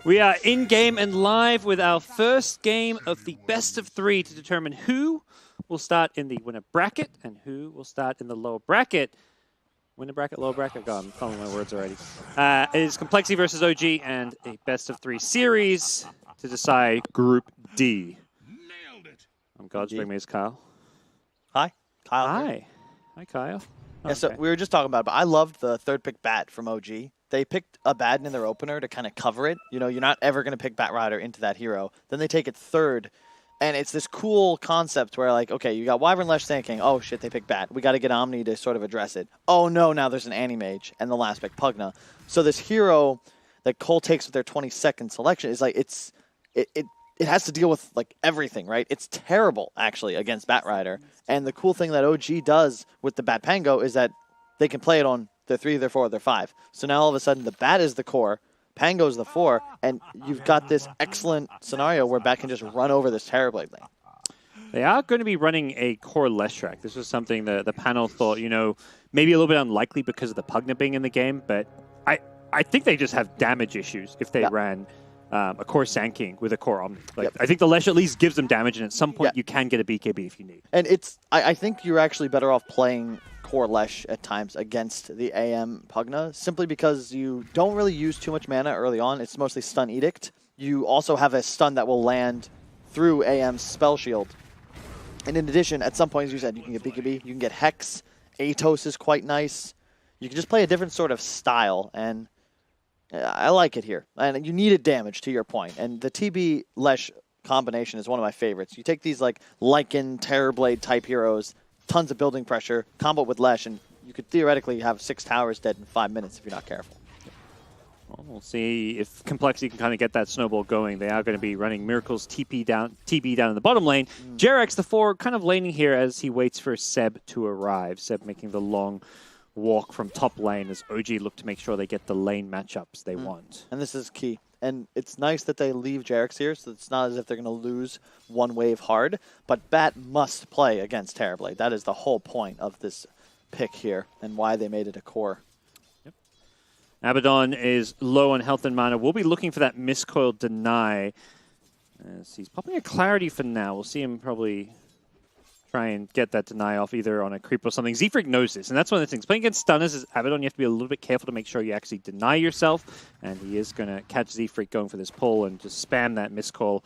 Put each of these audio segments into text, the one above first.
We are in-game and live with our first game of the best of 3 to determine who will start in the winner bracket and who will start in the lower bracket. Winner bracket, lower bracket, God, I'm following my words already. It is Complexity versus OG and a best of 3 series to decide Group D. Nailed it. I'm God's bring me is Kyle. Hi, Kyle. Hi. Hi, Kyle. Yeah, so we were just talking about it, but I loved the third pick Bat from OG. They picked a Batten in their opener to kind of cover it. You know, you're not ever going to pick Bat Rider into that hero. Then they take it third, and it's this cool concept where, like, okay, you got Wyvern Lesh thinking, oh, shit, they picked Bat. We got to get Omni to sort of address it. Oh, no, now there's an Anti-Mage, and the last pick, Pugna. So this hero that CoL takes with their 22nd selection is like, it has to deal with, like, everything, right? It's terrible, actually, against Bat Rider. And the cool thing that OG does with the Bat Pango is that they can play it on their 3, their 4, their 5. So now all of a sudden the Bat is the core, Pango is the 4, and you've got this excellent scenario where Bat can just run over this Terrorblade lane. They are going to be running a core Lesh track. This was something the panel thought, you know, maybe a little bit unlikely because of the Pugna being in the game, but I think they just have damage issues if they ran a core Sand King with a core Omni. Like, I think the Lesh at least gives them damage, and at some point you can get a BKB if you need. And I think you're actually better off playing core Lesh at times against the AM Pugna, simply because you don't really use too much mana early on. It's mostly Stun Edict. You also have a stun that will land through AM's Spell Shield. And in addition, at some point, as you said, you can get BKB, you can get Hex, Atos is quite nice. You can just play a different sort of style, and I like it here. And you needed damage, to your point. And the TB Lesh combination is one of my favorites. You take these like Lycan, Terrorblade type heroes, tons of building pressure, combo with Lesh, and you could theoretically have 6 towers dead in 5 minutes if you're not careful. Well, we'll see if Complexity can kind of get that snowball going. They are going to be running Miracle's TB down in the bottom lane. Jerax, the 4, kind of laning here as he waits for Seb to arrive. Seb making the long walk from top lane as OG look to make sure they get the lane matchups they want. And this is key. And it's nice that they leave Jerax here, so it's not as if they're going to lose one wave hard. But Bat must play against Terrorblade. That is the whole point of this pick here and why they made it a core. Yep. Abaddon is low on health and mana. We'll be looking for that miscoil deny. As he's popping a clarity for now. We'll see him probably try and get that deny off either on a creep or something. Z-Freak knows this, and that's one of the things. Playing against stunners is Abaddon, you have to be a little bit careful to make sure you actually deny yourself, and he is going to catch Z-Freak going for this pull and just spam that miscall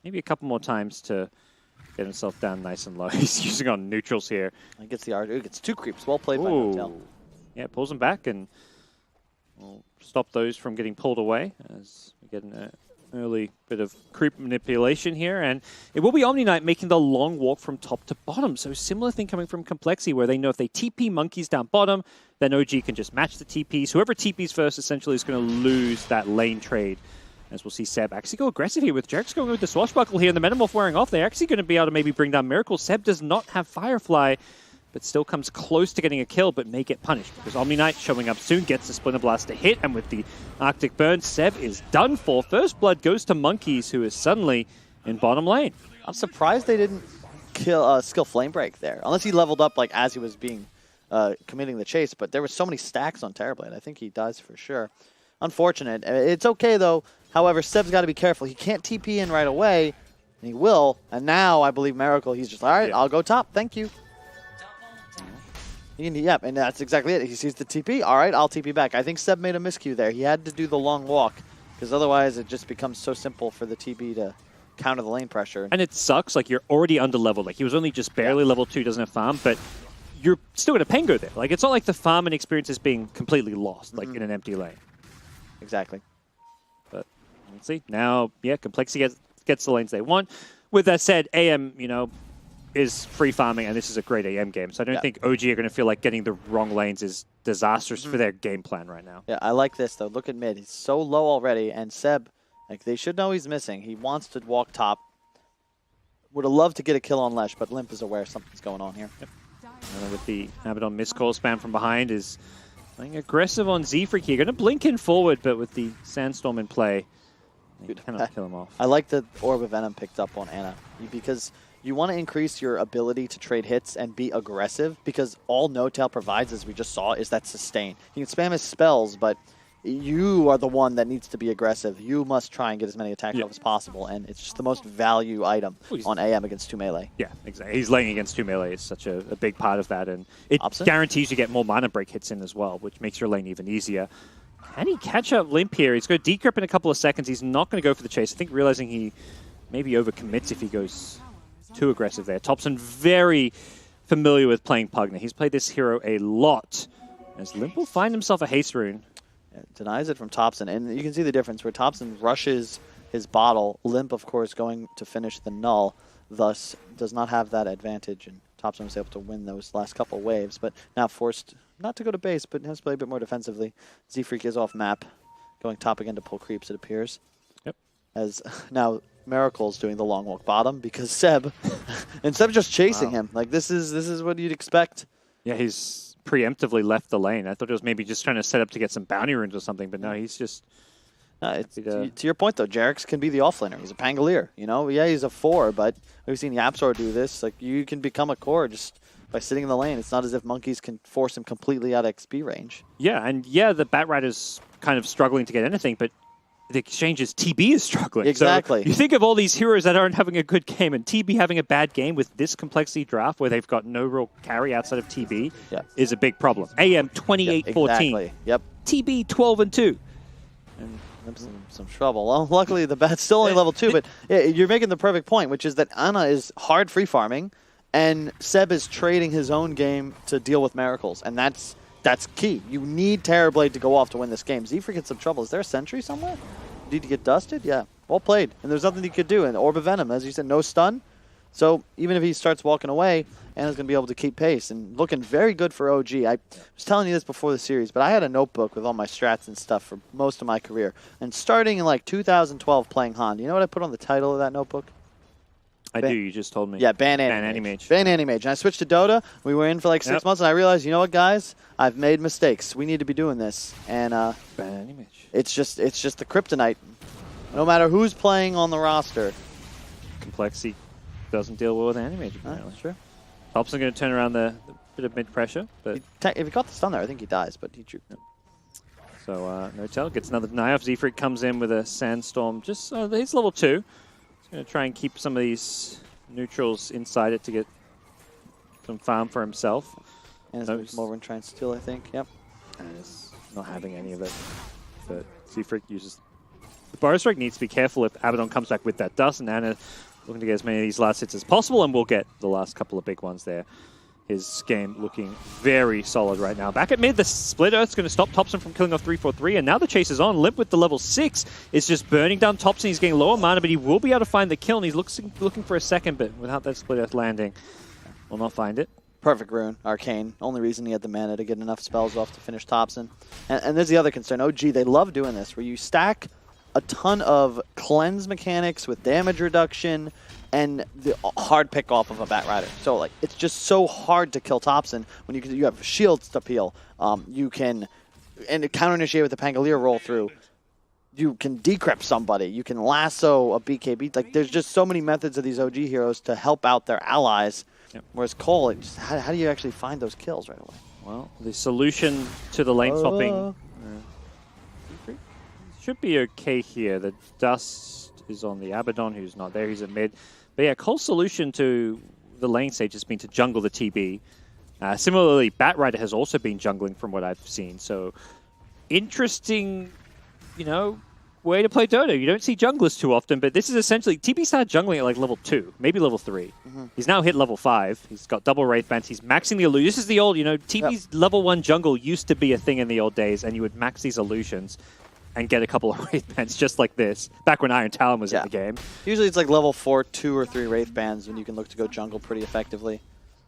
maybe a couple more times to get himself down nice and low. He's using on neutrals here. He gets the R2, gets 2 creeps. Well played by Hotel. Yeah, pulls him back, and we'll stop those from getting pulled away as we get an early bit of creep manipulation here, and it will be Omni Knight making the long walk from top to bottom. So similar thing coming from Complexity, where they know if they TP monkeys down bottom, then OG can just match the TPs. Whoever TPs first essentially is going to lose that lane trade. As we'll see Seb actually go aggressive here with Jerax going with the Swashbuckle here, and the Metamorph wearing off. They're actually going to be able to maybe bring down Miracle. Seb does not have Firefly, but still comes close to getting a kill, but may get punished because Omni Knight showing up soon, gets the Splinter Blast to hit, and with the Arctic Burn, Seb is done for. First blood goes to Monkeys, who is suddenly in bottom lane. I'm surprised they didn't kill skill Flame Break there, unless he leveled up like as he was being committing the chase, but there were so many stacks on Terrorblade. I think he does for sure. Unfortunate. It's okay, though. However, Seb's got to be careful. He can't TP in right away, and he will, and now I believe Miracle, he's just, all right, I'll go top, thank you. Yep, and that's exactly it. He sees the TP. All right, I'll TP back. I think Seb made a miscue there. He had to do the long walk because otherwise it just becomes so simple for the TP to counter the lane pressure. And it sucks. Like, you're already under leveled. Like, he was only just barely level 2, doesn't have farm, but you're still going to Pango there. Like, it's not like the farm and experience is being completely lost, like in an empty lane. Exactly. But let's see. Now, yeah, Complexity gets the lanes they want. With that said, AM, you know, is free farming, and this is a great AM game. So I don't think OG are going to feel like getting the wrong lanes is disastrous for their game plan right now. Yeah, I like this, though. Look at mid. He's so low already, and Seb, like, they should know he's missing. He wants to walk top. Would have loved to get a kill on Lesh, but Limp is aware something's going on here. Yep. And with the Abaddon miscall spam from behind is playing aggressive on Z-Freak here. Going to blink in forward, but with the Sandstorm in play, they cannot kill him off. I like the Orb of Venom picked up on Ana, because you want to increase your ability to trade hits and be aggressive, because all No-Tail provides, as we just saw, is that sustain. You can spam his spells, but you are the one that needs to be aggressive. You must try and get as many attacks off as possible, and it's just the most value item on AM against 2 melee. Yeah, exactly. He's laying against 2 melee. It's such a big part of that, and it Opposite? guarantees you get more mana break hits in as well, which makes your lane even easier. Can he catch up Limp here? He's going to decrypt in a couple of seconds. He's not going to go for the chase. I think realizing he maybe overcommits if he goes too aggressive there. Thompson very familiar with playing Pugna. He's played this hero a lot. As Limp will find himself a haste rune. Denies it from Thompson, and you can see the difference where Thompson rushes his bottle. Limp, of course, going to finish the null, thus does not have that advantage, and Thompson was able to win those last couple waves, but now forced not to go to base, but has to play a bit more defensively. Z-Freak is off map, going top again to pull creeps, it appears. Yep. As now Miracle's doing the long walk bottom because Seb, and Seb just chasing him. Like this is what you'd expect. Yeah, he's preemptively left the lane. I thought it was maybe just trying to set up to get some bounty runes or something, but no, he's just... To your point, though, Jarex can be the offlaner. He's a Pangolier, you know? Yeah, he's a 4, but we've seen Yapzor do this. Like, you can become a core just by sitting in the lane. It's not as if monkeys can force him completely out of XP range. Yeah, and yeah, the Bat Rider's kind of struggling to get anything, but the exchange is TB is struggling. Exactly. So you think of all these heroes that aren't having a good game, and TB having a bad game with this complexity draft where they've got no real carry outside of TB is a big problem. AM 28-14. Exactly. Yep. TB 12-2. And some trouble. Well, luckily the Bat's still only level 2, but yeah, you're making the perfect point, which is that Ana is hard free farming, and Seb is trading his own game to deal with miracles, and that's key. You need Terrorblade to go off to win this game. Z-Freak in some trouble. Is there a sentry somewhere? Need to get dusted? Yeah. Well played. And there's nothing he could do. And Orb of Venom, as you said, no stun. So even if he starts walking away, Ana's going to be able to keep pace. And looking very good for OG. I was telling you this before the series, but I had a notebook with all my strats and stuff for most of my career. And starting in like 2012 playing Han, you know what I put on the title of that notebook? I do, you just told me. Yeah, Ban Anti-Mage. Ban Anti-Mage. And I switched to Dota. We were in for like 6 months, and I realized, you know what, guys? I've made mistakes. We need to be doing this. And Ban Anti-Mage. It's just the kryptonite. No matter who's playing on the roster. Complexity doesn't deal well with Anti-Mage, apparently. Sure. Thompson going to turn around the bit of mid-pressure. But if he got the stun there, I think he dies, but he juked. So, no tell. Gets another deny off. Z-Freak comes in with a Sandstorm. Just, he's level 2. Going to try and keep some of these neutrals inside it to get some farm for himself. And he's going to come over and try and steal, I think. Yep. And he's not having any of it. But Z-Freak uses... The Burrow Strike needs to be careful if Abaddon comes back with that dust, and Ana looking to get as many of these last hits as possible, and we'll get the last couple of big ones there. His game looking very solid right now. Back at mid, the Split Earth's going to stop Thompson from killing off 343, and now the chase is on. Limp with the level 6 is just burning down Thompson. He's getting lower mana, but he will be able to find the kill, and he's looking for a second, but without that Split Earth landing, will not find it. Perfect rune, Arcane. Only reason he had the mana to get enough spells off to finish Thompson. And there's the other concern. OG, they love doing this, where you stack a ton of cleanse mechanics with damage reduction and the hard pick off of a Bat Rider. So like it's just so hard to kill Thompson when you have shields to peel. You can counter initiate with the Pangolier roll through. You can decrypt somebody. You can lasso a BKB. Like there's just so many methods of these OG heroes to help out their allies. Yep. Whereas CoL, how do you actually find those kills right away? Well, the solution to the lane swapping should be okay here. The dust is on the Abaddon, who's not there. He's at mid. But yeah, CoL's solution to the lane stage has been to jungle the TB. Similarly, Bat Rider has also been jungling from what I've seen. So interesting, way to play Dota. You don't see junglers too often, but this is essentially... TB started jungling at like level 2, maybe level 3. He's now hit level 5. He's got double Wraith Bands. He's maxing the illusion. This is the old, TB's level 1 jungle used to be a thing in the old days, and you would max these illusions and get a couple of Wraith Bands just like this, back when Iron Talon was in the game. Usually it's like level 4, 2 or 3 Wraith Bands, and you can look to go jungle pretty effectively.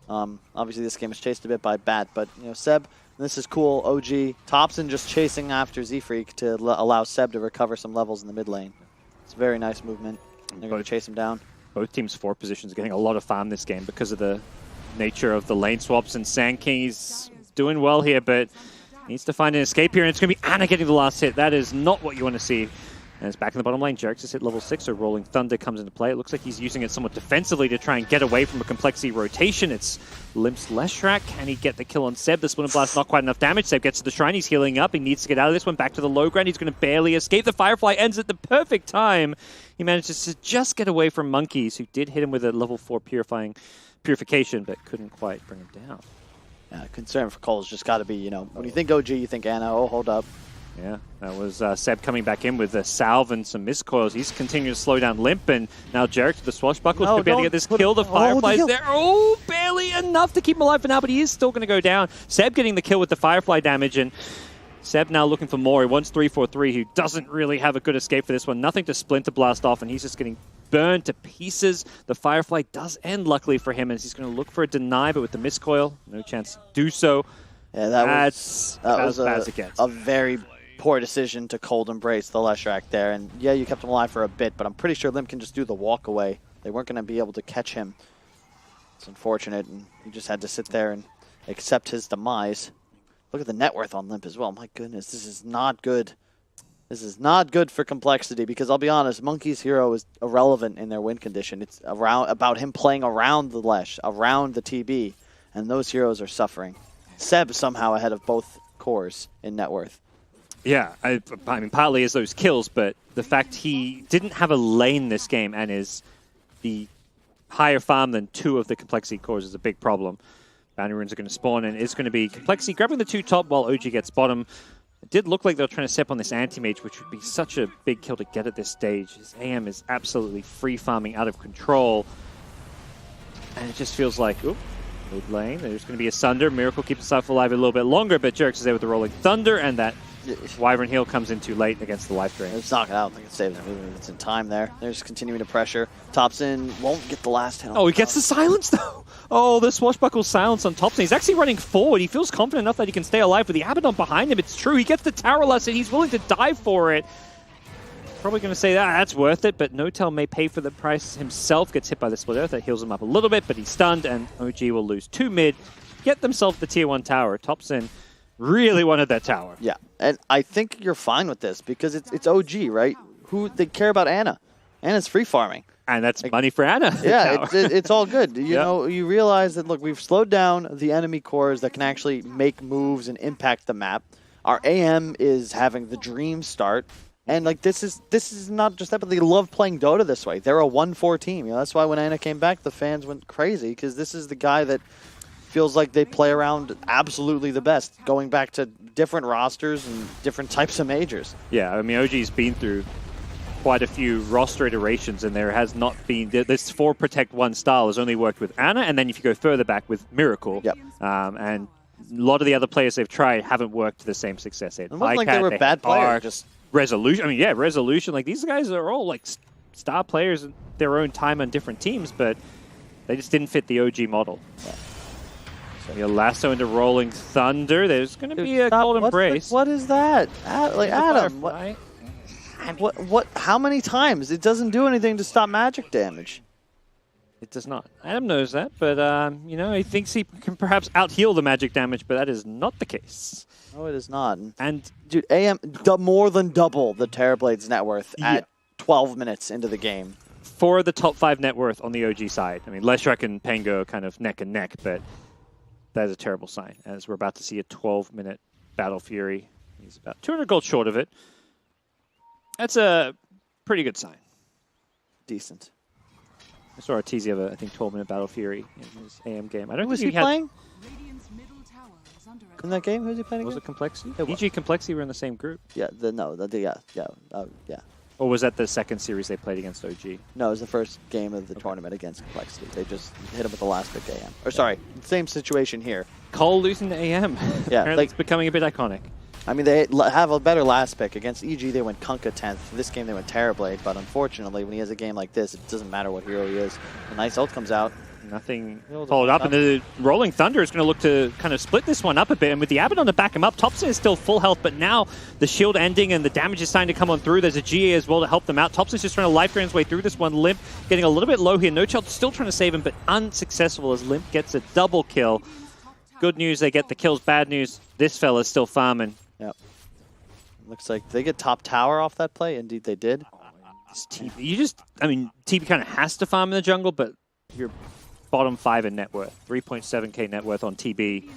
Obviously this game is chased a bit by Bat, but Seb, this is cool. OG, Thompson just chasing after Z-Freak to allow Seb to recover some levels in the mid lane. It's a very nice movement. They're going to chase him down. Both teams' 4 positions are getting a lot of farm this game because of the nature of the lane swaps, and Sand King is doing well here, but needs to find an escape here, and it's going to be Ana getting the last hit. That is not what you want to see And it's back in the bottom lane. Jerks is hit level 6, so Rolling Thunder comes into play. It looks like he's using it somewhat defensively to try and get away from a complexity rotation. It's Limp's Leshrac. Can he get the kill on Seb? The Splinter Blast not quite enough damage. Seb gets to the shrine. He's healing up. He needs to get out of this one. Back to the low ground. He's going to barely escape. The Firefly ends at the perfect time. He manages to just get away from Monkeys, who did hit him with a level 4 purification, but couldn't quite bring him down. Yeah, concern for CoL's just got to be, when you think OG, you think Ana. Oh, hold up. Yeah, that was Seb coming back in with a salve and some miscoils. He's continuing to slow down Limp, and now Jarek to the swashbuckles could be able to get this kill. The Firefly's there. Oh, barely enough to keep him alive for now, but he is still going to go down. Seb getting the kill with the Firefly damage, and Seb now looking for more. He wants 3-4-3, who doesn't really have a good escape for this one. Nothing to Splinter Blast off, and he's just getting burned to pieces. The Firefly does end, luckily for him, as he's going to look for a deny, but with the miscoil, no chance to do so. Yeah, that was a very poor decision to cold embrace the Leshrac there. And yeah, you kept him alive for a bit, but I'm pretty sure Limp can just do the walk away. They weren't going to be able to catch him. It's unfortunate, and he just had to sit there and accept his demise. Look at the net worth on Limp as well. My goodness, this is not good. This is not good for complexity, because I'll be honest, Monkey's hero is irrelevant in their win condition. It's about him playing around the Lesh, around the TB, and those heroes are suffering. Seb somehow ahead of both cores in net worth. Yeah, I mean, partly is those kills, but the fact he didn't have a lane this game and is the higher farm than 2 of the complexity cores is a big problem. Bounty runes are going to spawn, and it's going to be complexity grabbing the 2 top while OG gets bottom. It did look like they were trying to step on this anti-mage, which would be such a big kill to get at this stage. His AM is absolutely free farming out of control. And it just feels like, oop, mid lane, there's going to be a Sunder. Miracle keeps himself alive a little bit longer, but Jerks is there with the Rolling Thunder, and that Wyvern heal comes in too late against the life drain. It's not going to, I don't think it saves him, even if it's in time there. They're just continuing to pressure. Topson won't get the last hit on. Oh, he gets the silence, though. Oh, the swashbuckle silence on Topson. He's actually running forward. He feels confident enough that he can stay alive with the Abaddon behind him. It's true. He gets the Tower lesson. He's willing to die for it. Probably going to say that's worth it, but Notel may pay for the price himself. Gets hit by the Split Earth. That heals him up a little bit, but he's stunned, and OG will lose 2 mid. Get themselves the Tier 1 tower. Topson really wanted that tower. Yeah, and I think you're fine with this because it's OG, right? Who they care about Ana. Ana's free farming. And that's money for Ana. Yeah, it's all good. You know, you realize that, look, we've slowed down the enemy cores that can actually make moves and impact the map. Our AM is having the dream start. And like this is not just that, but they love playing Dota this way. They're a 1-4 team. You know, that's why when Ana came back, the fans went crazy, because this is the guy that feels like they play around absolutely the best, going back to different rosters and different types of majors. Yeah, I mean, OG's been through quite a few roster iterations, and there has not been this 4 Protect 1 style has only worked with Ana, and then if you go further back with Miracle, yep. And a lot of the other players they've tried haven't worked to the same success. It wasn't like they were bad players, just Resolution. I mean, yeah, Resolution. Like, these guys are all like star players in their own time on different teams, but they just didn't fit the OG model. Yeah. So your lasso into Rolling Thunder. There's going to be a cold embrace. What is that? Like, Adam, what? How many times? It doesn't do anything to stop magic damage. It does not. Adam knows that, but you know, he thinks he can perhaps out-heal the magic damage, but that is not the case. No, it is not. And dude, AM more than double the Terrorblade's net worth at 12 minutes into the game. For the top 5 net worth on the OG side. I mean, Leshrac and Pango are kind of neck and neck, but that is a terrible sign, as we're about to see a 12-minute Battle Fury. He's about 200 gold short of it. That's a pretty good sign. Decent. I saw Arteezy have a, I think, 12-minute Battle Fury in his AM game. I don't Who was think he playing? In that game, who's he playing Was again? it Complexity? EG Complexity were in the same group. Yeah, yeah. Or was that the second series they played against OG? No, it was the first game of the tournament against Complexity. They just hit him with the last pick AM. Or sorry, same situation here. CoL losing to AM. Yeah, Apparently it's becoming a bit iconic. I mean, they have a better last pick. Against EG, they went Kunkka 10th. This game, they went Terrorblade. But unfortunately, when he has a game like this, it doesn't matter what hero he is. A nice ult comes out. Nothing followed up, and the Rolling Thunder is going to look to kind of split this one up a bit, and with the Abaddon to back him up, Topson is still full health, but now the shield ending and the damage is starting to come on through. There's a GA as well to help them out. Topson's just trying to life drain his way through this one. Limp getting a little bit low here. No Child still trying to save him, but unsuccessful as Limp gets a double kill. Good news, they get the kills. Bad news, this fella's still farming. Yep. Looks like they get top tower off that play. Indeed, they did. This TB, I mean, TB kind of has to farm in the jungle, but you're bottom 5 in net worth. 3.7k net worth on TB,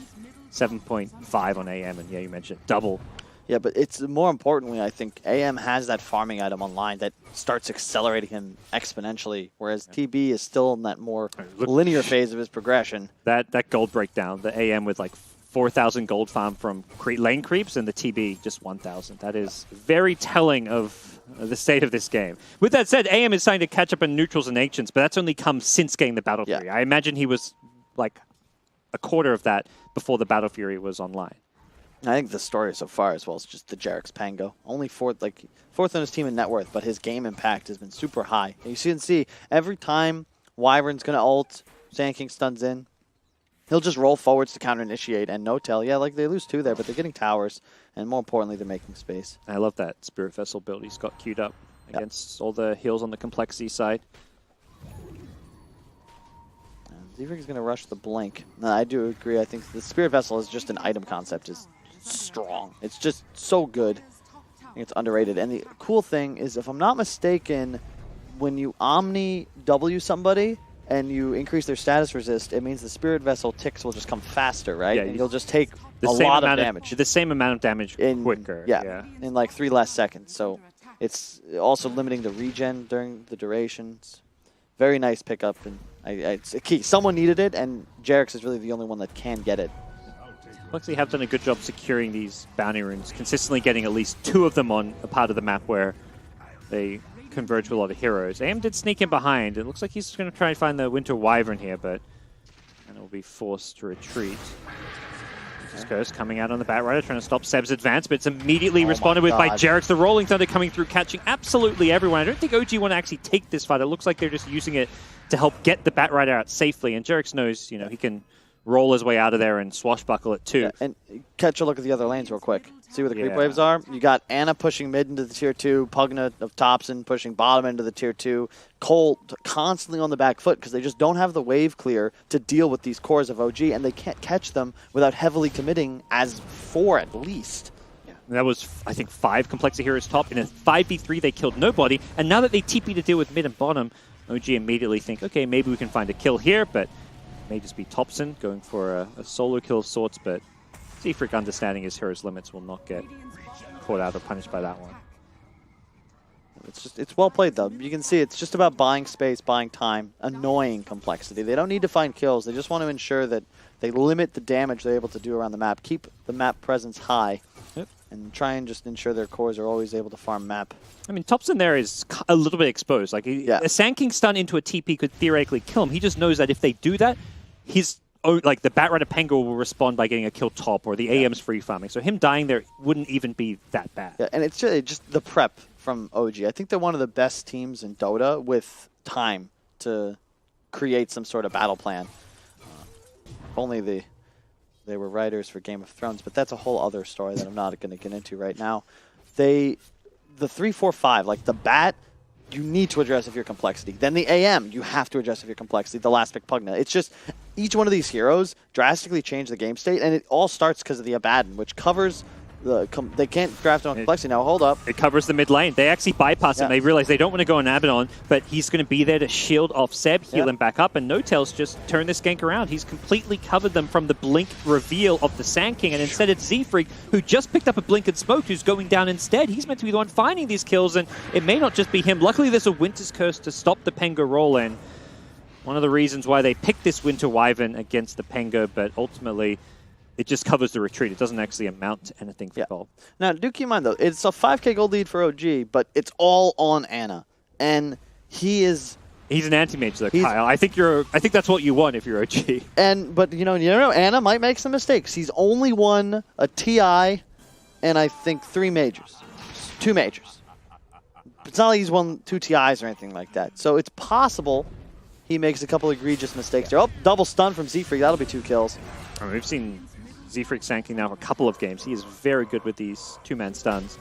7.5 on AM, and yeah, you mentioned double. Yeah, but it's more importantly, I think AM has that farming item online that starts accelerating him exponentially, whereas TB is still in that more linear phase of his progression. That gold breakdown, the AM with like 4,000 gold farm from lane creeps, and the TB just 1,000. That is very telling of the state of this game. With that said, AM is starting to catch up in neutrals and ancients, but that's only come since getting the Battle Fury. I imagine he was like a quarter of that before the Battle Fury was online. I think the story so far as well is just the Jarek's Pango. Only fourth on his team in net worth, but his game impact has been super high. And you can see every time Wyvern's going to ult, Sand King stuns in, he'll just roll forwards to counter-initiate and no-tell. Yeah, like they lose 2 there, but they're getting towers, and more importantly, they're making space. I love that Spirit Vessel build he's got queued up against all the heals on the complexity side. Z-Freak is going to rush the Blink. No, I do agree. I think the Spirit Vessel is just an item concept. Is strong. It's just so good. I think it's underrated. And the cool thing is, if I'm not mistaken, when you Omni W somebody and you increase their status resist, it means the Spirit Vessel ticks will just come faster, right? Yeah, and you'll just take a lot of damage. The same amount of damage quicker. Yeah, in like 3 less seconds. So it's also limiting the regen during the durations. Very nice pickup, and it's a key. Someone needed it, and Jarek's is really the only one that can get it. Luckily, have done a good job securing these bounty runes, consistently getting at least 2 of them on a part of the map where they converge with a lot of heroes. AM did sneak in behind. It looks like he's going to try and find the Winter Wyvern here, but and will be forced to retreat. Curse coming out on the Batrider, trying to stop Seb's advance, but it's immediately responded with by Jarek's. The Rolling Thunder coming through, catching absolutely everyone. I don't think OG want to actually take this fight. It looks like they're just using it to help get the Batrider out safely, and Jarek's knows, you know, he can roll his way out of there and swashbuckle it too. Yeah, and catch a look at the other lanes real quick. See where the creep waves are? You got Ana pushing mid into the tier 2, Pugna of Thompson pushing bottom into the tier 2, CoL constantly on the back foot because they just don't have the wave clear to deal with these cores of OG, and they can't catch them without heavily committing as 4 at least. That was, I think, 5 Complexity Heroes top. In a 5v3, they killed nobody, and now that they TP to deal with mid and bottom, OG immediately think, okay, maybe we can find a kill here, but may just be Thompson going for a solo kill of sorts, but Z-Freak understanding his hero's limits will not get caught out or punished by that one. It's well played though. You can see it's just about buying space, buying time, annoying complexity. They don't need to find kills. They just want to ensure that they limit the damage they're able to do around the map, keep the map presence high, and try and just ensure their cores are always able to farm map. I mean, Thompson there is a little bit exposed. Like a Sand King stun into a TP could theoretically kill him. He just knows that if they do that, like the Batrider Penguin will respond by getting a kill top, or the AM's free farming. So him dying there wouldn't even be that bad. Yeah, and it's just the prep from OG. I think they're one of the best teams in Dota with time to create some sort of battle plan. Only they were writers for Game of Thrones, but that's a whole other story that I'm not going to get into right now. The 3-4-5, like the Bat, you need to address if you're complexity. Then the AM, you have to address if you're complexity. The last pick Pugna. It's just each one of these heroes drastically change the game state, and it all starts because of the Abaddon, which covers they can't draft on complexity. Now, hold up. It covers the mid lane. They actually bypass him. They realize they don't want to go on Abaddon, but he's going to be there to shield off Seb, heal him back up, and No-Tails just turn this gank around. He's completely covered them from the blink reveal of the Sand King, and instead it's Z-Freak, who just picked up a blink and smoke, who's going down instead. He's meant to be the one finding these kills, and it may not just be him. Luckily, there's a Winter's Curse to stop the Pengo roll-in. One of the reasons why they picked this Winter Wyvern against the Pengo, but ultimately it just covers the retreat. It doesn't actually amount to anything for CoL. Now, do keep in mind, though, it's a 5k gold lead for OG, but it's all on Ana. And he's an anti-mage, though, Kyle. I think that's what you want if you're OG. But you know, Ana might make some mistakes. He's only won a TI and I think 3 majors. 2 majors. It's not like he's won 2 TIs or anything like that. So it's possible he makes a couple egregious mistakes there. Oh, double stun from Z-Freak. That'll be 2 kills. I mean, we've seen Z-Freak Sand King now for a couple of games. He is very good with these 2-man stuns.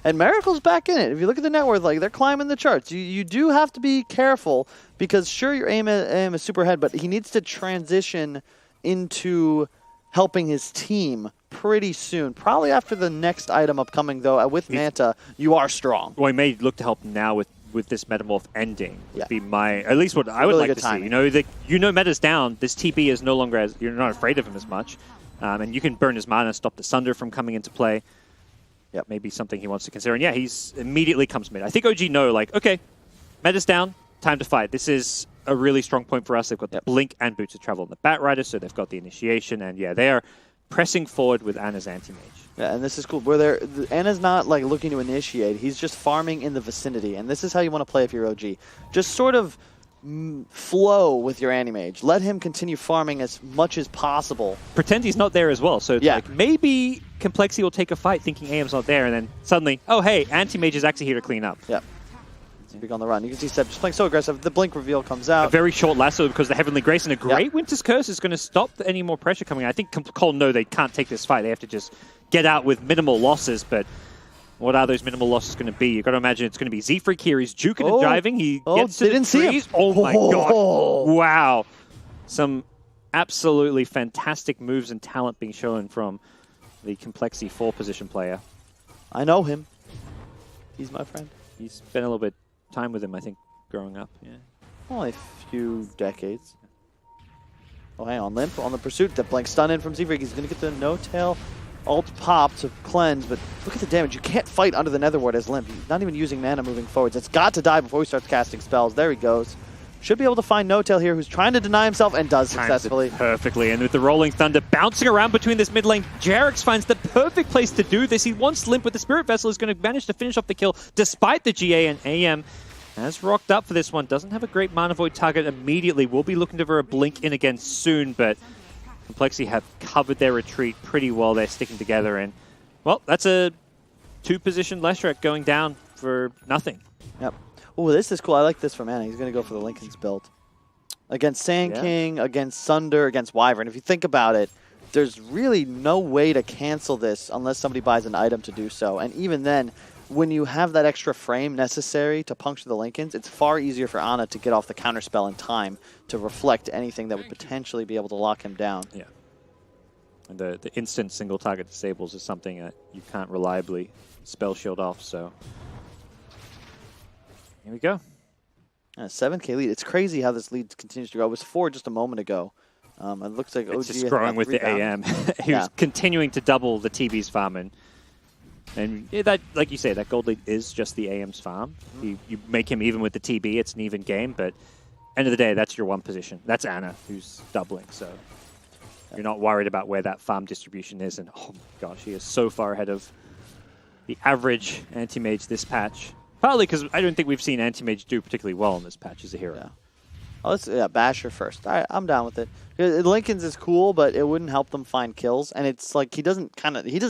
And Miracle's back in it. If you look at the net worth, like, they're climbing the charts. You do have to be careful because, sure, your aim is super ahead, but he needs to transition into helping his team pretty soon. Probably after the next item upcoming, though. With Manta, you are strong. Well, he may look to help now with this Metamorph ending. Yeah. Would be my, at least what I would really like good to timing. see. Meta's down. This TP is no longer as, you're not afraid of him as much. And you can burn his mana, stop the Sunder from coming into play. Yep. Maybe something he wants to consider. And yeah, he's immediately comes mid. I think OG know, like, okay, Meta's down, time to fight. This is a really strong point for us. They've got the Blink and Boots of Travel on the Bat Rider, so they've got the initiation. And yeah, they are pressing forward with Anna's Anti-Mage. Yeah, and this is cool. Where Anna's not like looking to initiate. He's just farming in the vicinity. And this is how you want to play if you're OG. Just sort of flow with your Anti-Mage. Let him continue farming as much as possible. Pretend he's not there as well. So it's like maybe Complexity will take a fight thinking AM's not there, and then suddenly, oh hey, Anti-Mage is actually here to clean up. Yep. Big on the run. You can see Seb just playing so aggressive. The Blink reveal comes out. A very short lasso because the Heavenly Grace and a great Winter's Curse is going to stop any more pressure coming. I think CoL know they can't take this fight. They have to just get out with minimal losses, but what are those minimal losses going to be? You've got to imagine it's going to be Z-Freak here. He's juking and jiving. He gets to the trees. Oh my god. Wow. Some absolutely fantastic moves and talent being shown from the Complexity 4 position player. I know him. He's my friend. He's spent a little bit of time with him, I think, growing up. Yeah. Only a few decades. Oh, hang on. Limp on the pursuit. That Blink stun in from Z-Freak. He's going to get the no-tail ult pop to cleanse, but look at the damage. You can't fight under the Nether Ward as Limp. He's not even using mana moving forwards. It's got to die before he starts casting spells. There he goes. Should be able to find No-Tail here, who's trying to deny himself and does successfully. Perfectly, and with the Rolling Thunder bouncing around between this mid lane, Jarex finds the perfect place to do this. He wants Limp with the Spirit Vessel, is going to manage to finish off the kill despite the GA, and AM has rocked up for this one. Doesn't have a great Mana Void target immediately. We'll be looking for a blink in again soon, but Complexity have covered their retreat pretty well. They're sticking together, and well, that's a 2-position Leshrac going down for nothing. Yep. Oh, this is cool. I like this from Anna. He's going to go for the Linken's build. Against Sand King, against Sunder, against Wyvern. If you think about it, there's really no way to cancel this unless somebody buys an item to do so. And even then, when you have that extra frame necessary to puncture the Linkens, it's far easier for Ana to get off the counterspell in time to reflect anything that would potentially be able to lock him down. Yeah. And the instant single target disables is something that you can't reliably spell shield off, so here we go. A 7K lead. It's crazy how this lead continues to grow. It was 4 just a moment ago. It looks like OG it's just growing with the AM. Who's continuing to double the TB's farm. And that, like you say, that gold lead is just the AM's farm. You make him even with the TB, it's an even game, but end of the day, that's your one position. That's Ana, who's doubling, so you're not worried about where that farm distribution is. And oh my gosh, he is so far ahead of the average anti-mage this patch. Partly because I don't think we've seen anti-mage do particularly well in this patch as a hero. Yeah. Oh, let's Basher first. All right, I'm down with it. Linken's is cool, but it wouldn't help them find kills, and it's like he doesn't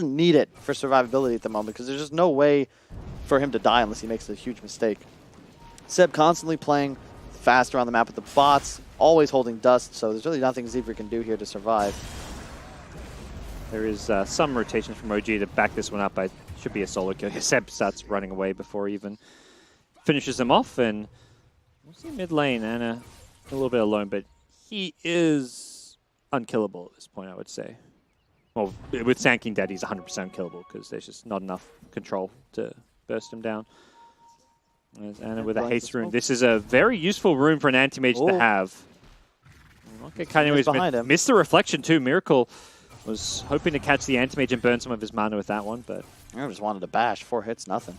need it for survivability at the moment because there's just no way for him to die unless he makes a huge mistake. Seb constantly playing fast around the map with the bots, always holding dust, so there's really nothing Zebra can do here to survive. There is some rotations from OG to back this one up. It should be a solo kill. Seb starts running away before he even finishes him off, and we'll see mid lane. Ana a little bit alone, but he is unkillable at this point, I would say. Well, with Sand King dead, he's 100% killable because there's just not enough control to burst him down. There's Ana with a haste rune. This is a very useful rune for an anti-mage to have. Okay, kind of missed the reflection too. Miracle was hoping to catch the anti-mage and burn some of his mana with that one, but I just wanted to bash. 4 hits, nothing.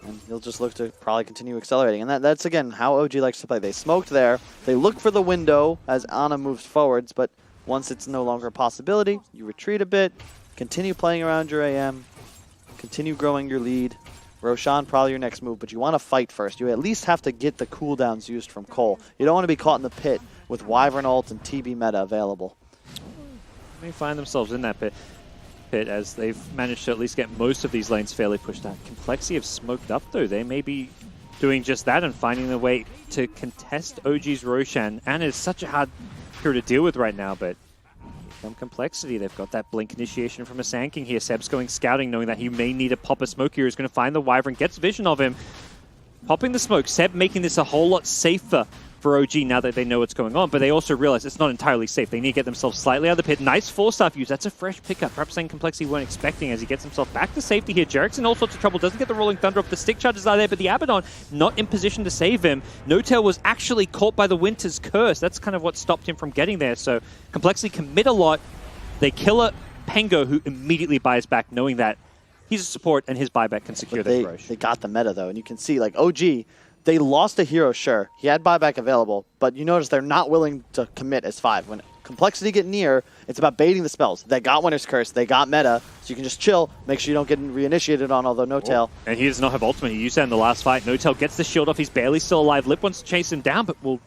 And he'll just look to probably continue accelerating. And that's, again, how OG likes to play. They smoked there. They look for the window as Ana moves forwards, but once it's no longer a possibility, you retreat a bit, continue playing around your AM, continue growing your lead. Roshan, probably your next move, but you want to fight first. You at least have to get the cooldowns used from CoL. You don't want to be caught in the pit with Wyvern ult and TB meta available. They may find themselves in that pit as they've managed to at least get most of these lanes fairly pushed out. Complexity have smoked up, though. They may be doing just that and finding a way to contest OG's Roshan. And it's such a hard hero to deal with right now, but from Complexity, they've got that blink initiation from a Sand King here. Seb's going scouting, knowing that he may need a pop of smoke here. He's going to find the Wyvern, gets vision of him. Popping the smoke, Seb making this a whole lot safer for OG now that they know what's going on, but they also realize it's not entirely safe. They need to get themselves slightly out of the pit. Nice four-star use. That's a fresh pickup. Perhaps saying Complexity weren't expecting as he gets himself back to safety here. Jerick's in all sorts of trouble. Doesn't get the Rolling Thunder off. The stick charges are there, but the Abaddon not in position to save him. No-Tail was actually caught by the Winter's Curse. That's kind of what stopped him from getting there. So Complexity commit a lot. They kill a Pengo, who immediately buys back, knowing that he's a support and his buyback can secure this Roche. They got the meta, though, and you can see, like, OG, they lost a hero, sure. He had buyback available, but you notice they're not willing to commit as 5. When Complexity get near, it's about baiting the spells. They got Winter's Curse, they got meta, so you can just chill, make sure you don't get reinitiated on, although No-Tail. And he does not have ultimate. He used that in the last fight. No-Tail gets the shield off. He's barely still alive. Lip wants to chase him down, but will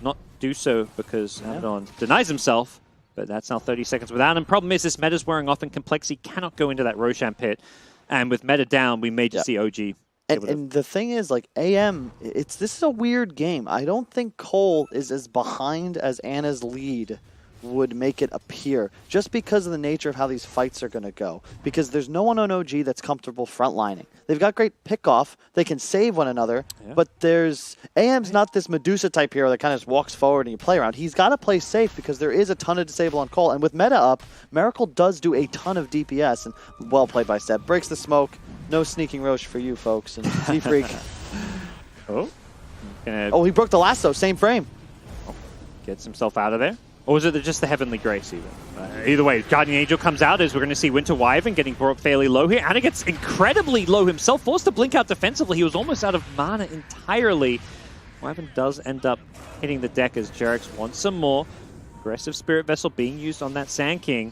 not do so because Abaddon denies himself. But that's now 30 seconds without him. Problem is, this meta's wearing off, and Complexity cannot go into that Roshan pit. And with meta down, we may just see OG. And the thing is, like, AM, this is a weird game. I don't think CoL is as behind as Anna's lead would make it appear, just because of the nature of how these fights are going to go. Because there's no one on OG that's comfortable frontlining. They've got great pickoff. They can save one another, but AM's not this Medusa-type hero that kind of just walks forward and you play around. He's got to play safe because there is a ton of disable on CoL. And with meta up, Miracle does do a ton of DPS. And well played by Seb. Breaks the smoke. No sneaking Roche for you, folks. And Z-Freak. He broke the lasso. Same frame. Gets himself out of there. Or was it just the Heavenly Grace even? Either way, Guardian Angel comes out as we're going to see Winter Wyvern getting brought fairly low here. Anna gets incredibly low himself, forced to blink out defensively. He was almost out of mana entirely. Wyvern does end up hitting the deck as Jerick's wants some more. Aggressive Spirit Vessel being used on that Sand King.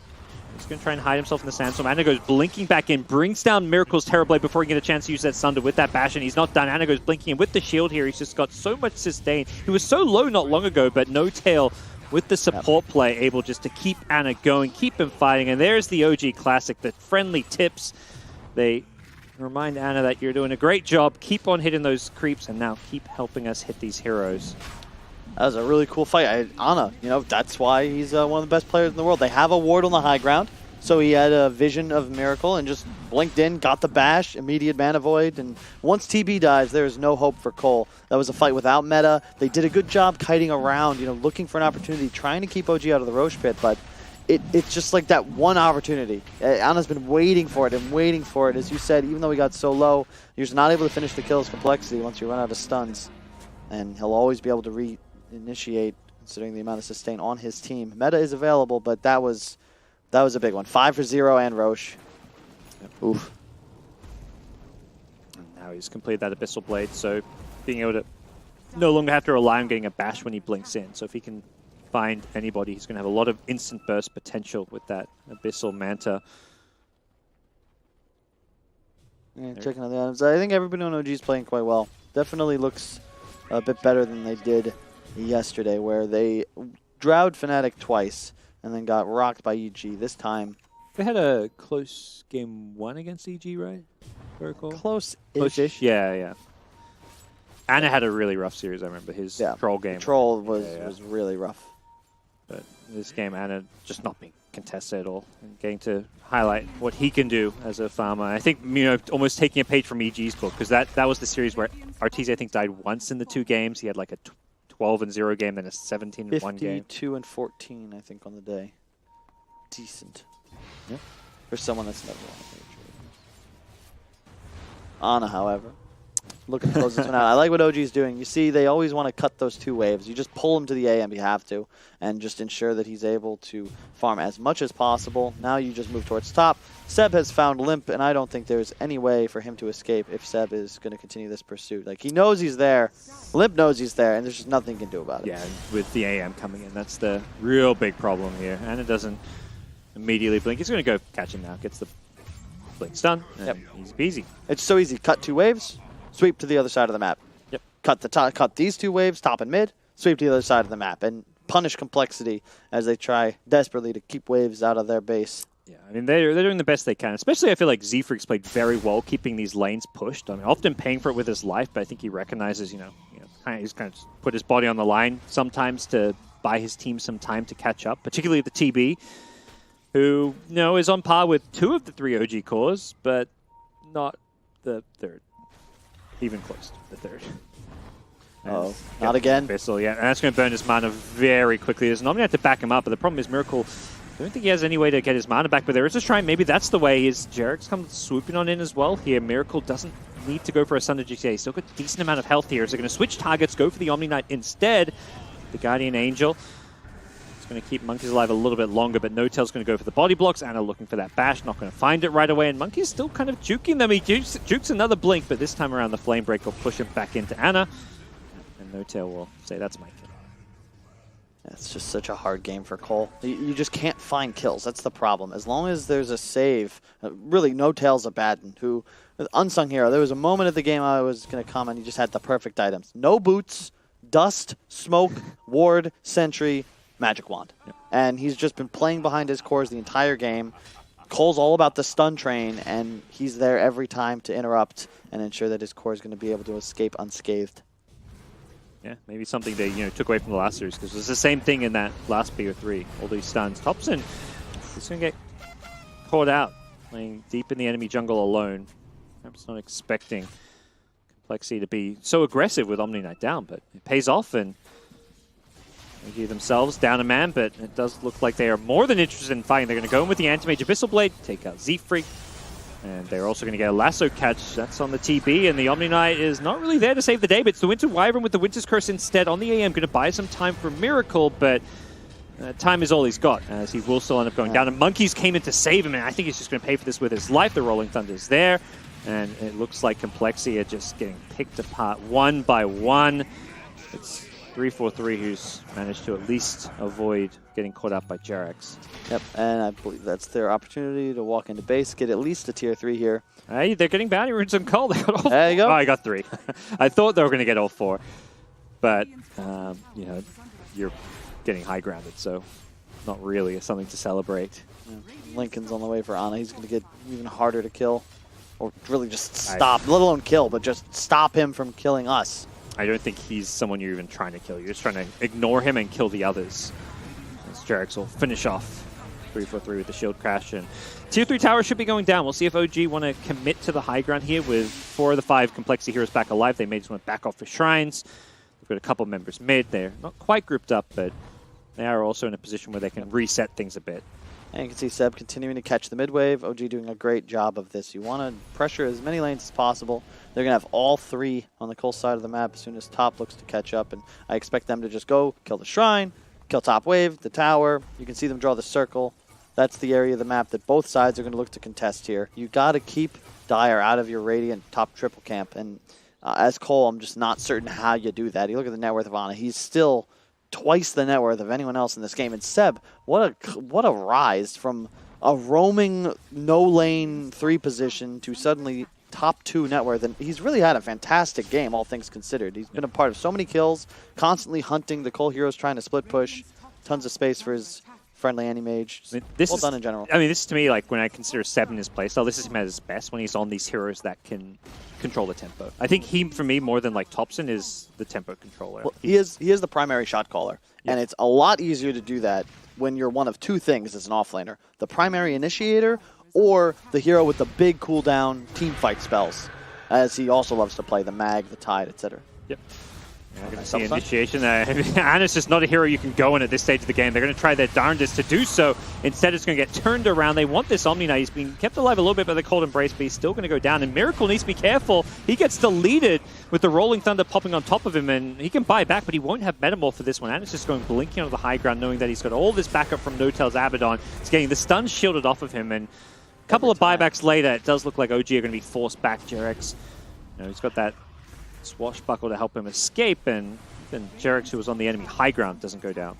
He's going to try and hide himself in the sandstorm. Anna goes blinking back in, brings down Miracle's Terrorblade before he can get a chance to use that Sunder with that bash, and he's not done. Anna goes blinking in with the shield here. He's just got so much sustain. He was so low not long ago, but No-Tail with the support play able just to keep Anna going, keep him fighting. And there's the OG Classic, the friendly tips. They remind Anna that you're doing a great job. Keep on hitting those creeps, and now keep helping us hit these heroes. That was a really cool fight. Anna, that's why he's one of the best players in the world. They have a ward on the high ground, so he had a vision of Miracle and just blinked in, got the bash, immediate mana void, and once TB dies, there is no hope for CoL. That was a fight without meta. They did a good job kiting around, looking for an opportunity, trying to keep OG out of the Roche pit, but it's just like that one opportunity. Anna's been waiting for it and waiting for it. As you said, even though he got so low, you're just not able to finish the kills Complexity once you run out of stuns, and he'll always be able to reinitiate considering the amount of sustain on his team. Meta is available, but that was a big one. 5 for 0 and Roche. Oof. And now he's completed that Abyssal Blade, so being able to no longer have to rely on getting a bash when he blinks in. So if he can find anybody, he's going to have a lot of instant burst potential with that Abyssal Manta. Yeah, checking out the items. I think everybody on OG is playing quite well. Definitely looks a bit better than they did yesterday, where they drowed Fnatic twice and then got rocked by EG. This time, they had a close game 1 against EG, right? Very cool. Close-ish. Yeah. Anna had a really rough series, I remember. His troll game. Troll was really rough. But this game, Anna just not being contested at all. And getting to highlight what he can do as a farmer. I think, almost taking a page from EG's book, because that was the series where Arteezy, I think, died once in the 2 games. He had like a 12-0 game, then a 17-1 game. 52-14, I think, on the day. Decent. Yeah. For someone that's never won a major. Anna, however, looking to close this one out. I like what OG's doing. You see, they always want to cut those 2 waves. You just pull him to the AM, you have to, and just ensure that he's able to farm as much as possible. Now you just move towards top. Seb has found Limp, and I don't think there's any way for him to escape if Seb is going to continue this pursuit. Like, he knows he's there. Limp knows he's there, and there's just nothing he can do about it. Yeah, with the AM coming in, that's the real big problem here. And it doesn't immediately blink. He's going to go catch him now. Gets the blink stun, and easy peasy. It's so easy. Cut 2 waves, sweep to the other side of the map. Yep. Cut these 2 waves, top and mid, sweep to the other side of the map, and punish Complexity as they try desperately to keep waves out of their base. Yeah, I mean, they're doing the best they can. Especially, I feel like Z-Freak's played very well keeping these lanes pushed. I mean, often paying for it with his life, but I think he recognizes, he's kind of put his body on the line sometimes to buy his team some time to catch up, particularly the TB, who, is on par with 2 of the 3 OG cores, but not the 3rd. Even close to the 3rd. Oh, not again. Bissell, yeah, and that's going to burn his mana very quickly. There's not going to have to back him up, but the problem is Miracle, I don't think he has any way to get his mana back, but there is a shrine. Maybe that's the way. Is Jerax comes swooping on in as well here. Miracle doesn't need to go for a Sunder GTA. He's still got a decent amount of health here. So they're going to switch targets, go for the Omni Knight instead. The Guardian Angel. Going to keep Monkeys alive a little bit longer, but No-Tail's going to go for the body blocks. Anna looking for that bash, not going to find it right away, and Monkey's still kind of juking them. He jukes another blink, but this time around the Flame Break will push him back into Anna, and No-Tail will say, that's my kill. It's just such a hard game for CoL. You just can't find kills. That's the problem. As long as there's a save, really, No-Tail's a bad one. Who, unsung hero, there was a moment of the game I was going to comment, he just had the perfect items. No boots, dust, smoke, ward, sentry, magic wand. Yep. And he's just been playing behind his cores the entire game. CoL's all about the stun train, and he's there every time to interrupt and ensure that his core is going to be able to escape unscathed. Yeah, maybe something they took away from the last series, because it was the same thing in that last BO3. All these stuns. Thompson is going to get caught out, playing deep in the enemy jungle alone. Perhaps not expecting Complexity to be so aggressive with Omni Knight down, but it pays off, and they themselves down a man, but it does look like they are more than interested in fighting. They're going to go in with the Anti-Mage Abyssal Blade, take out Z-Freak, and they're also going to get a Lasso Catch. That's on the TB, and the Omni Knight is not really there to save the day, but it's the Winter Wyvern with the Winter's Curse instead on the AM, going to buy some time for Miracle, but time is all he's got, as he will still end up going down. And Monkeys came in to save him, and I think he's just going to pay for this with his life. The Rolling Thunder's there, and it looks like Complexity are just getting picked apart one by one. It's 343 who's managed to at least avoid getting caught up by Jerax. Yep, and I believe that's their opportunity to walk into base, get at least a tier 3 here. Hey, they're getting bounty runes on CoL. They got all there you go. Oh, I got 3. I thought they were going to get all 4. But, you're getting high grounded, so not really something to celebrate. Yeah. Lincoln's on the way for Ana. He's going to get even harder to kill. Or really just stop, let alone kill, but just stop him from killing us. I don't think he's someone you're even trying to kill. You're just trying to ignore him and kill the others. As Jerax will finish off 343 with the shield crash. And Tier 3 tower should be going down. We'll see if OG want to commit to the high ground here with 4 of the 5 Complexity heroes back alive. They may just want to back off for shrines. They've got a couple members mid. They're not quite grouped up, but they are also in a position where they can reset things a bit. And you can see Seb continuing to catch the mid wave. OG doing a great job of this. You want to pressure as many lanes as possible. They're going to have all 3 on the CoL side of the map as soon as top looks to catch up. And I expect them to just go kill the shrine, kill top wave, the tower. You can see them draw the circle. That's the area of the map that both sides are going to look to contest here. You got to keep Dire out of your Radiant top triple camp. And as CoL, I'm just not certain how you do that. You look at the net worth of Ana. He's still twice the net worth of anyone else in this game. And Seb, what a rise from a roaming no lane 3 position to suddenly top 2 net worth. And he's really had a fantastic game, all things considered. He's been a part of so many kills, constantly hunting the CoL heroes, trying to split push, tons of space for his friendly anti-mage. Well done in general. I mean, this is to me, like, when I consider Seb in his playstyle, this is him at his best when he's on these heroes that can control the tempo. I think he, for me, more than like Thompson, is the tempo controller. Well, he is the primary shot caller, and it's a lot easier to do that when you're one of 2 things as an offlaner: the primary initiator or the hero with the big cooldown team fight spells, as he also loves to play the mag, the tide, etc. Yep. You're going to see initiation. Anna's just not a hero you can go in at this stage of the game. They're going to try their darndest to do so. Instead, it's going to get turned around. They want this Omni Knight. He's being kept alive a little bit by the Cold Embrace, but he's still going to go down. And Miracle needs to be careful. He gets deleted with the Rolling Thunder popping on top of him, and he can buy back, but he won't have Metamorph for this one. Anna's just going blinking onto the high ground, knowing that he's got all this backup from No-Tail's Abaddon. He's getting the stun shielded off of him, and a couple of buybacks later, it does look like OG are going to be forced back. Jerax, he's got that swashbuckle to help him escape, and then Jerax, who was on the enemy high ground, doesn't go down.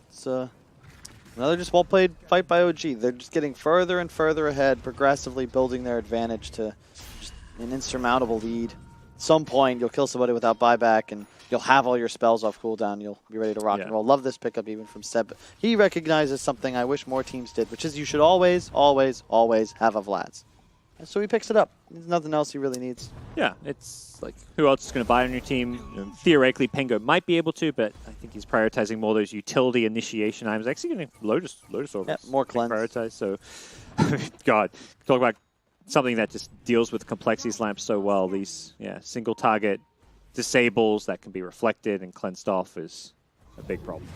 It's another just well-played fight by OG. They're just getting further and further ahead, progressively building their advantage to just an insurmountable lead. At some point, you'll kill somebody without buyback, and you'll have all your spells off cooldown. You'll be ready to rock and roll. Love this pickup even from Seb. He recognizes something I wish more teams did, which is you should always, always, always have a Vlad's. And so he picks it up. There's nothing else he really needs. Yeah, it's like, who else is going to buy on your team? Theoretically, Pengo might be able to, but I think he's prioritizing more those utility initiation items. Actually getting Lotus Orbs. Yeah, more cleanse. Prioritize, so, God, talk about something that just deals with Complexity's lamp so well. These, single target disables that can be reflected and cleansed off is a big problem.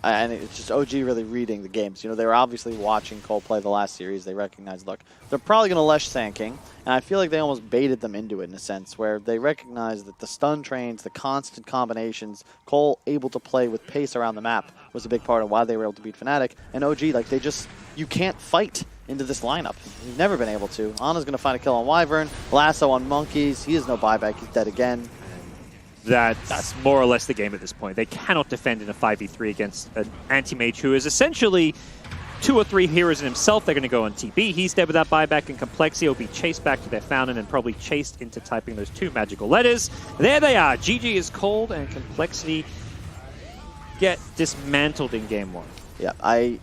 And it's just OG really reading the games. You know, they were obviously watching CoL play the last series. They recognized, look, they're probably going to Lesh Sand King. And I feel like they almost baited them into it in a sense, where they recognized that the stun trains, the constant combinations, CoL able to play with pace around the map was a big part of why they were able to beat Fnatic. And OG, like, they just, you can't fight into this lineup. You've never been able to. Ana's going to find a kill on Wyvern. Lasso on Monkeys. He has no buyback. He's dead again. That's more or less the game at this point. They cannot defend in a 5v3 against an anti-mage who is essentially 2 or 3 heroes in himself. They're going to go on TB. He's dead without buyback and Complexity will be chased back to their fountain and probably chased into typing those 2 magical letters. There they are. GG is called and Complexity get dismantled in game 1. Yeah,